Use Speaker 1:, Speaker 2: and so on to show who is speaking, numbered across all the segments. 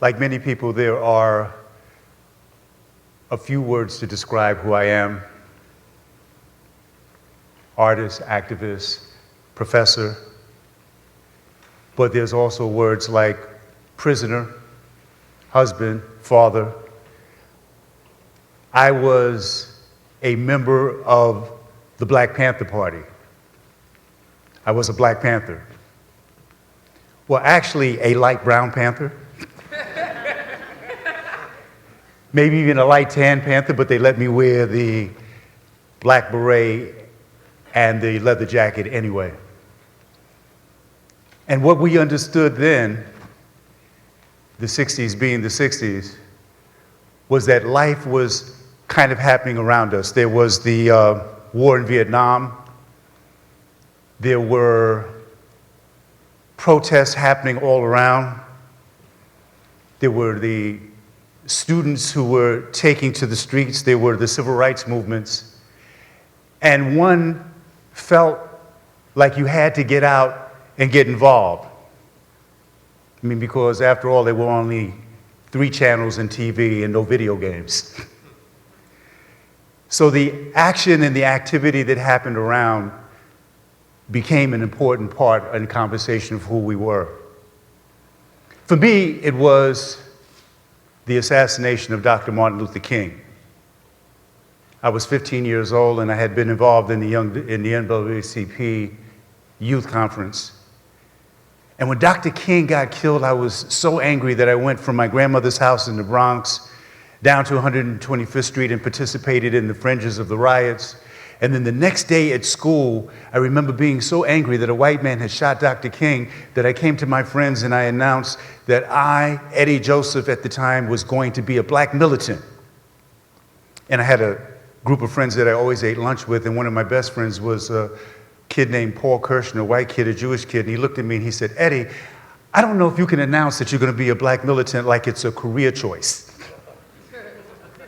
Speaker 1: Like many people, there are a few words to describe who I am: artist, activist, professor. But there's also words like prisoner, husband, father. I was a member of the Black Panther Party. I was a Black Panther. Well, actually, a light brown panther. Maybe even a light tan panther, but they let me wear the black beret and the leather jacket anyway. And what we understood then, the 60s being the 60s, was that life was kind of happening around us. There was the war in Vietnam. There were protests happening all around. There were the students who were taking to the streets. There were the civil rights movements. And one felt like you had to get out and get involved. I mean, because after all, there were only 3 channels in TV and no video games. So the action and the activity that happened around became an important part in conversation of who we were. For me, it was the assassination of Dr. Martin Luther King. I was 15 years old and I had been involved in the NAACP youth conference. And when Dr. King got killed, I was so angry that I went from my grandmother's house in the Bronx down to 125th Street and participated in the fringes of the riots. And then the next day at school, I remember being so angry that a white man had shot Dr. King that I came to my friends and I announced that I, Eddie Joseph at the time, was going to be a black militant. And I had a group of friends that I always ate lunch with, and one of my best friends was a kid named Paul Kirshner, a white kid, a Jewish kid, and he looked at me and he said, "Eddie, I don't know if you can announce that you're going to be a black militant like it's a career choice.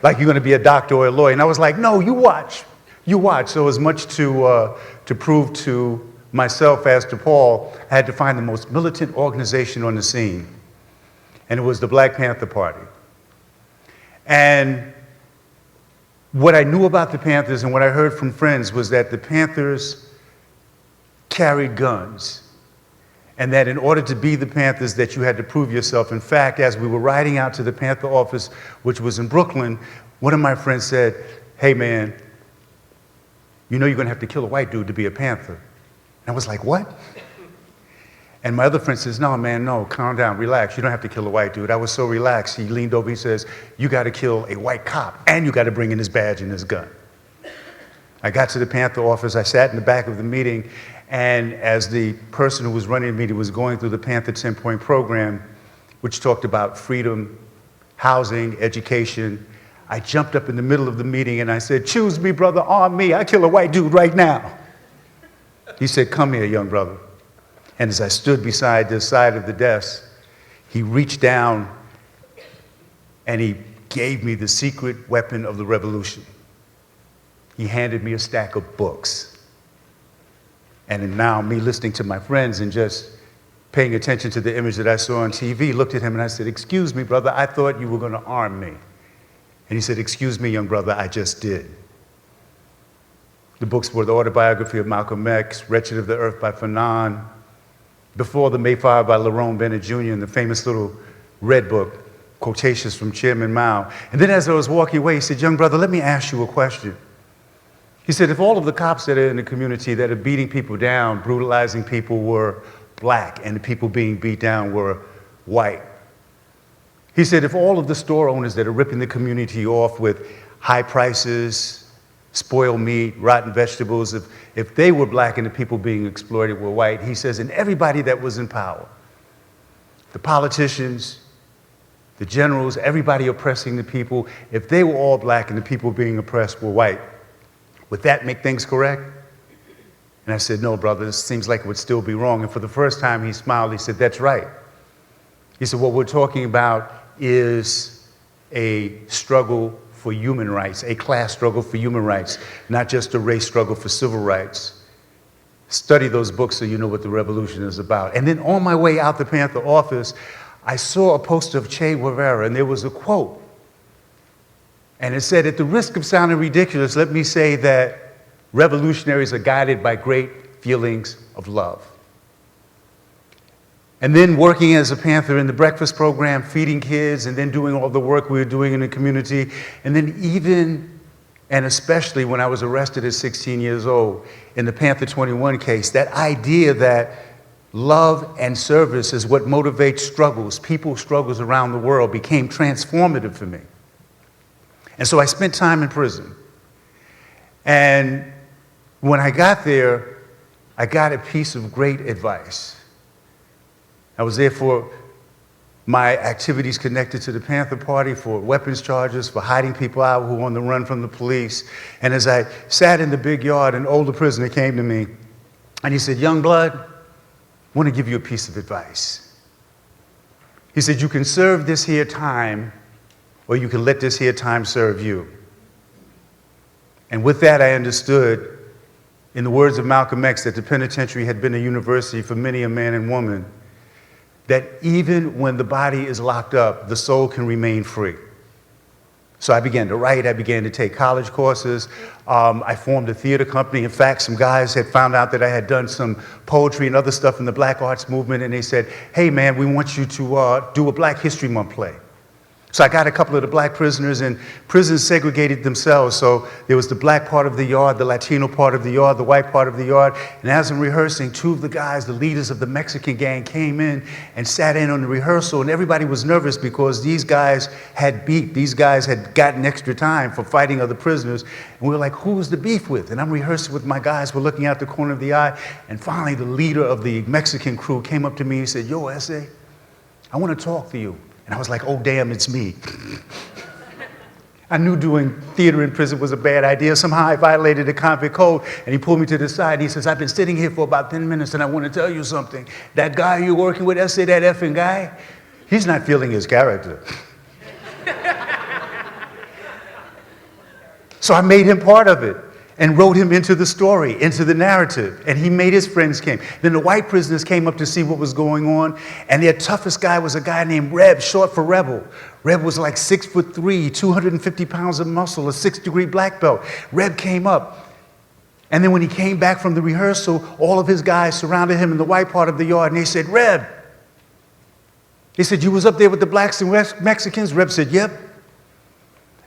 Speaker 1: Like you're going to be a doctor or a lawyer." And I was like, "No, you watch. You watch." So as much to prove to myself as to Paul, I had to find the most militant organization on the scene. And it was the Black Panther Party. And what I knew about the Panthers and what I heard from friends was that the Panthers carried guns, and that in order to be the Panthers that you had to prove yourself. In fact, as we were riding out to the Panther office, which was in Brooklyn, one of my friends said, "Hey man, you know you're gonna have to kill a white dude to be a Panther." And I was like, "What?" And my other friend says, "No man, no, calm down, relax, you don't have to kill a white dude." I was so relaxed, he leaned over, he says, "You gotta kill a white cop, and you gotta bring in his badge and his gun." I got to the Panther office, I sat in the back of the meeting, and as the person who was running the meeting was going through the Panther 10-point program, which talked about freedom, housing, education, I jumped up in the middle of the meeting and I said, "Choose me, brother, arm me, I kill a white dude right now." He said, "Come here, young brother." And as I stood beside the side of the desk, he reached down and he gave me the secret weapon of the revolution. He handed me a stack of books. And now me listening to my friends and just paying attention to the image that I saw on TV, looked at him and I said, "Excuse me, brother, I thought you were going to arm me." And he said, "Excuse me, young brother, I just did." The books were the autobiography of Malcolm X, Wretched of the Earth by Fanon, Before the Mayflower by Lerone Bennett Jr., and the famous little red book, Quotations from Chairman Mao. And then as I was walking away, he said, "Young brother, let me ask you a question." He said, "If all of the cops that are in the community that are beating people down, brutalizing people were black, and the people being beat down were white," he said, "if all of the store owners that are ripping the community off with high prices, spoiled meat, rotten vegetables, if they were black and the people being exploited were white," he says, "and everybody that was in power, the politicians, the generals, everybody oppressing the people, if they were all black and the people being oppressed were white, would that make things correct?" And I said, "No, brother, this seems like it would still be wrong." And for the first time, he smiled. He said, "That's right." He said, "What we're talking about is a struggle for human rights, a class struggle for human rights, not just a race struggle for civil rights. Study those books so you know what the revolution is about." And then on my way out the Panther office, I saw a poster of Che Guevara, and there was a quote. And it said, at the risk of sounding ridiculous, let me say that revolutionaries are guided by great feelings of love. And then working as a Panther in the breakfast program, feeding kids, and then doing all the work we were doing in the community, and then even, and especially when I was arrested at 16 years old in the Panther 21 case, that idea that love and service is what motivates struggles, people's struggles around the world, became transformative for me. And so I spent time in prison. And when I got there, I got a piece of great advice. I was there for my activities connected to the Panther Party, for weapons charges, for hiding people out who were on the run from the police. And as I sat in the big yard, an older prisoner came to me, and he said, "Young blood, I want to give you a piece of advice." He said, "You can serve this here time, or you can let this here time serve you." And with that, I understood, in the words of Malcolm X, that the penitentiary had been a university for many a man and woman, that even when the body is locked up, the soul can remain free. So I began to write, I began to take college courses, I formed a theater company. In fact, some guys had found out that I had done some poetry and other stuff in the Black arts movement, and they said, "Hey man, we want you to do a Black History Month play." So I got a couple of the Black prisoners, and prisons segregated themselves. So there was the Black part of the yard, the Latino part of the yard, the white part of the yard. And as I'm rehearsing, two of the guys, the leaders of the Mexican gang, came in and sat in on the rehearsal. And everybody was nervous because these guys had beef. These guys had gotten extra time for fighting other prisoners. And we were like, who's the beef with? And I'm rehearsing with my guys. We're looking out the corner of the eye. And finally, the leader of the Mexican crew came up to me and said, "Yo, S.A., I want to talk to you." And I was like, oh, damn, it's me. I knew doing theater in prison was a bad idea. Somehow I violated the convict code, and he pulled me to the side, and he says, "I've been sitting here for about 10 minutes, and I want to tell you something. That guy you're working with, S.A., that effing guy, he's not feeling his character." So I made him part of it and wrote him into the story, into the narrative. And he made his friends came. Then the white prisoners came up to see what was going on. And their toughest guy was a guy named Reb, short for Rebel. Reb was like 6'3", 250 pounds of muscle, a 6th-degree black belt. Reb came up. And then when he came back from the rehearsal, all of his guys surrounded him in the white part of the yard. And they said, "Reb," they said, "you was up there with the blacks and Mexicans?" Reb said, "Yep."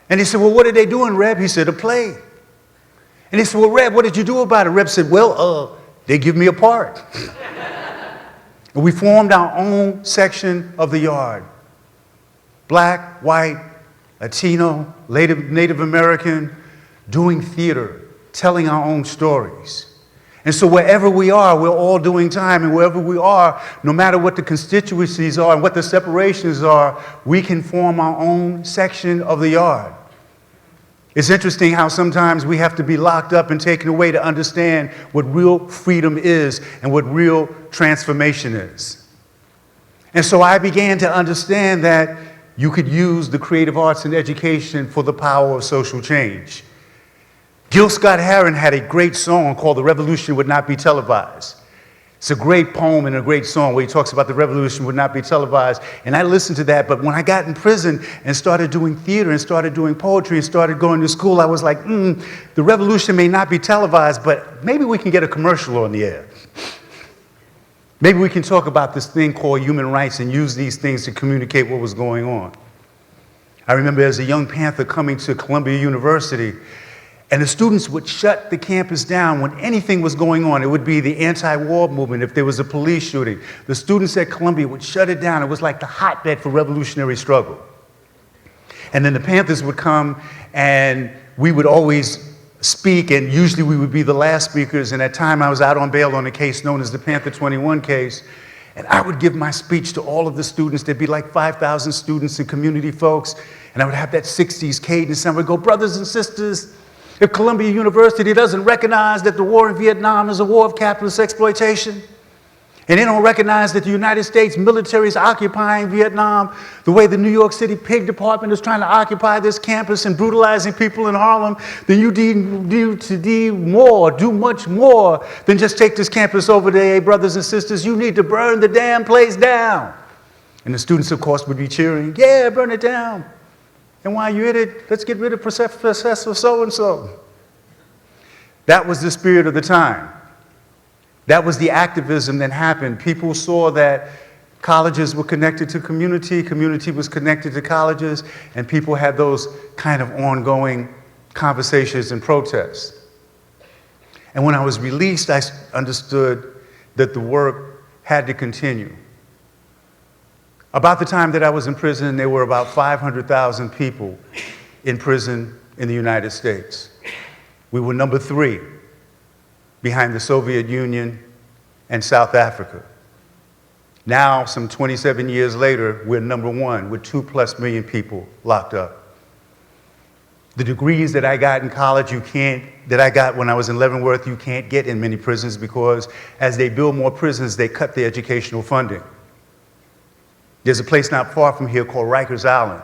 Speaker 1: And they said, "Well, what are they doing, Reb?" He said, "A play." And they said, "Well, Reb, what did you do about it?" Reb said, "Well, they give me a part." And we formed our own section of the yard. Black, white, Latino, Native American, doing theater, telling our own stories. And so wherever we are, we're all doing time, and wherever we are, no matter what the constituencies are and what the separations are, we can form our own section of the yard. It's interesting how sometimes we have to be locked up and taken away to understand what real freedom is and what real transformation is. And so I began to understand that you could use the creative arts and education for the power of social change. Gil Scott-Heron had a great song called "The Revolution Would Not Be Televised." It's a great poem and a great song where he talks about the revolution would not be televised. And I listened to that, but when I got in prison and started doing theater and started doing poetry and started going to school, I was like, the revolution may not be televised, but maybe we can get a commercial on the air. Maybe we can talk about this thing called human rights and use these things to communicate what was going on. I remember as a young Panther coming to Columbia University, and the students would shut the campus down when anything was going on. It would be the anti-war movement if there was a police shooting. The students at Columbia would shut it down. It was like the hotbed for revolutionary struggle. And then the Panthers would come, and we would always speak, and usually we would be the last speakers. And at time I was out on bail on a case known as the Panther 21 case. And I would give my speech to all of the students. There'd be like 5,000 students and community folks. And I would have that 60s cadence, and I would go, "Brothers and sisters, if Columbia University doesn't recognize that the war in Vietnam is a war of capitalist exploitation, and they don't recognize that the United States military is occupying Vietnam the way the New York City Pig Department is trying to occupy this campus and brutalizing people in Harlem, then you do much more than just take this campus over there, brothers and sisters. You need to burn the damn place down." And the students, of course, would be cheering, yeah, burn it down. And while you're at it, let's get rid of Professor so-and-so. That was the spirit of the time. That was the activism that happened. People saw that colleges were connected to community, community was connected to colleges, and people had those kind of ongoing conversations and protests. And when I was released, I understood that the work had to continue. About the time that I was in prison, there were about 500,000 people in prison in the United States. We were number 3 behind the Soviet Union and South Africa. Now, some 27 years later, we're number 1 with 2+ million people locked up. The degrees that I got in college, that I got when I was in Leavenworth, you can't get in many prisons because as they build more prisons, they cut the educational funding. There's a place not far from here called Rikers Island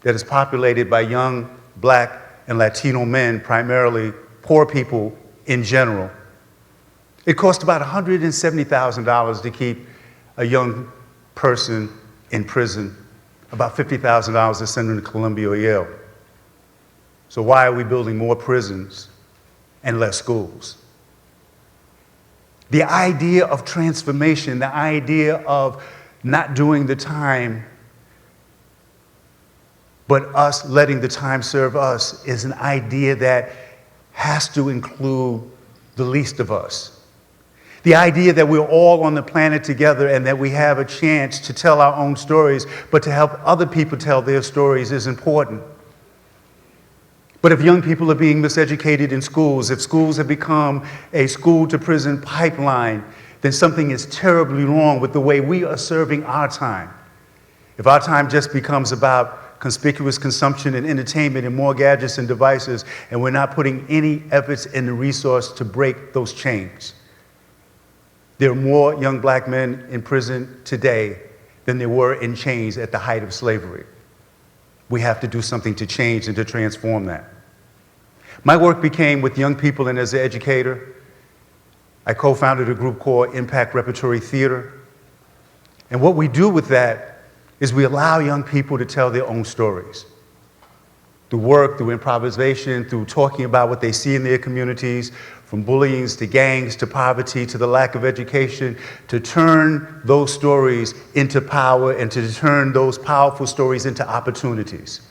Speaker 1: that is populated by young Black and Latino men, primarily poor people in general. It costs about $170,000 to keep a young person in prison, about $50,000 to send them to Columbia or Yale. So why are we building more prisons and less schools? The idea of transformation, the idea of not doing the time, but us letting the time serve us, is an idea that has to include the least of us. The idea that we're all on the planet together and that we have a chance to tell our own stories, but to help other people tell their stories is important. But if young people are being miseducated in schools, if schools have become a school-to-prison pipeline, then something is terribly wrong with the way we are serving our time. If our time just becomes about conspicuous consumption and entertainment and more gadgets and devices, and we're not putting any efforts in the resource to break those chains. There are more young Black men in prison today than there were in chains at the height of slavery. We have to do something to change and to transform that. My work became with young people, and as an educator, I co-founded a group called Impact Repertory Theater. And what we do with that is we allow young people to tell their own stories. Through work, through improvisation, through talking about what they see in their communities, from bullying to gangs to poverty to the lack of education, to turn those stories into power and to turn those powerful stories into opportunities.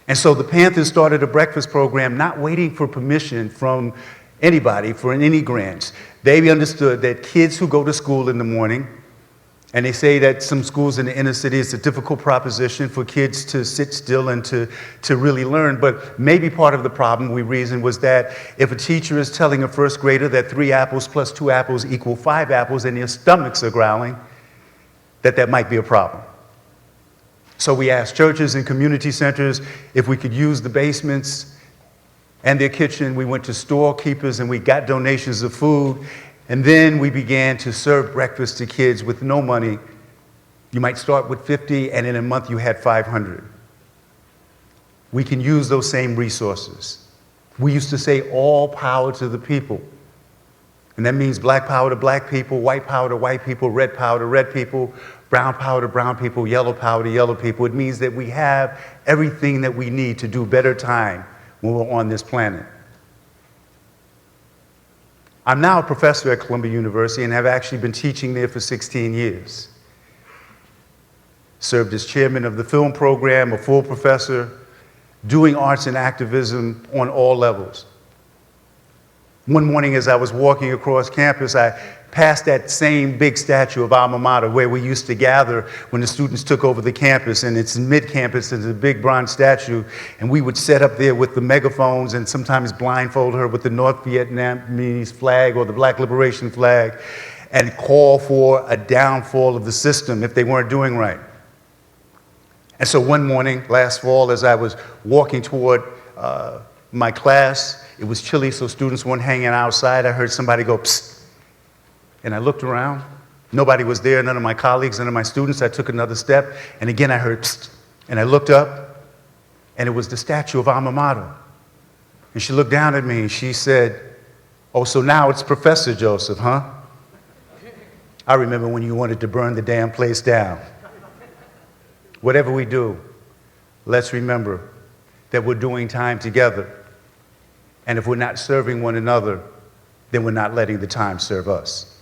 Speaker 1: And so the Panthers started a breakfast program, not waiting for permission from anybody for any grants. They understood that kids who go to school in the morning, and they say that some schools in the inner city, it's a difficult proposition for kids to sit still and to really learn, but maybe part of the problem, we reasoned, was that if a teacher is telling a first grader that 3 apples plus 2 apples equal 5 apples and their stomachs are growling, that might be a problem. So we asked churches and community centers if we could use the basements and their kitchen. We went to storekeepers and we got donations of food. And then we began to serve breakfast to kids with no money. You might start with 50, and in a month you had 500. We can use those same resources. We used to say all power to the people. And that means black power to black people, white power to white people, red power to red people, brown power to brown people, yellow power to yellow people. It means that we have everything that we need to do better time when we're on this planet. I'm now a professor at Columbia University and have actually been teaching there for 16 years. Served as chairman of the film program, a full professor, doing arts and activism on all levels. One morning as I was walking across campus, I passed that same big statue of Alma Mater where we used to gather when the students took over the campus, and it's in mid-campus, there's a big bronze statue, and we would set up there with the megaphones and sometimes blindfold her with the North Vietnamese flag or the Black Liberation flag and call for a downfall of the system if they weren't doing right. And so one morning, last fall, as I was walking toward my class, it was chilly, so students weren't hanging outside. I heard somebody go, psst. And I looked around. Nobody was there, none of my colleagues, none of my students. I took another step, and again I heard, psst. And I looked up, and it was the statue of Alma Mater. And she looked down at me, and she said, oh, so now it's Professor Joseph, huh? I remember when you wanted to burn the damn place down. Whatever we do, let's remember that we're doing time together. And if we're not serving one another, then we're not letting the time serve us.